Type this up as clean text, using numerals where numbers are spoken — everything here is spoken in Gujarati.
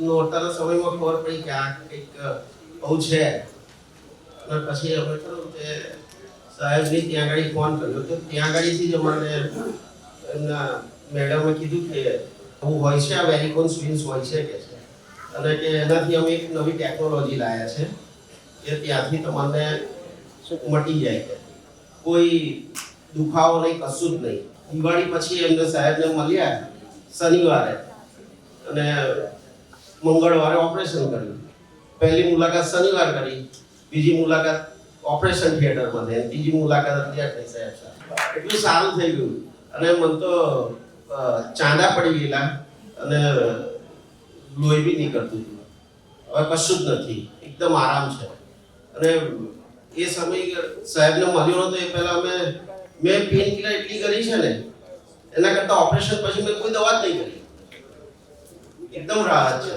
નોરતાના સમયમાં ખબર પડી કે આ કંઈક બહુ છે અને પછી અમે કહ્યું કે સાહેબની ત્યાં આગળ ફોન કર્યો તો ત્યાં આગળથી જ અમને એમના મેડમે કીધું કે હું હોય છે આ વેરિકોન્સ વેન્સ હોય છે કે છે અને કે એનાથી અમે એક નવી ટેકનોલોજી લાવ્યા છે કે ત્યાંથી તમને મટી જાય કે કોઈ દુખાવો નહીં કશું જ નહીં. દિવાળી પછી એમને સાહેબને મળ્યા શનિવારે અને મંગળવારે ઓપરેશન કર્યું. પહેલી મુલાકાત શનિવાર કરી, બીજી મુલાકાત ઓપરેશન થિયેટરમાં થઈ, ત્રીજી મુલાકાત અત્યારે થઈ સાહેબ સાથે. એટલું સારું થઈ ગયું અને મને તો ચાંદા પડી ગયેલા અને લોહી બી નીકળતું હતું. હવે કશું જ નથી, એકદમ આરામ છે. અને એ સમય સાહેબને મળ્યો નતો એ પહેલા મેં પેન કિલર એટલી કરી છે ને એના કરતા ઓપરેશન પછી મેં કોઈ દવા જ નહીં કરી. એકદમ રાહત છે.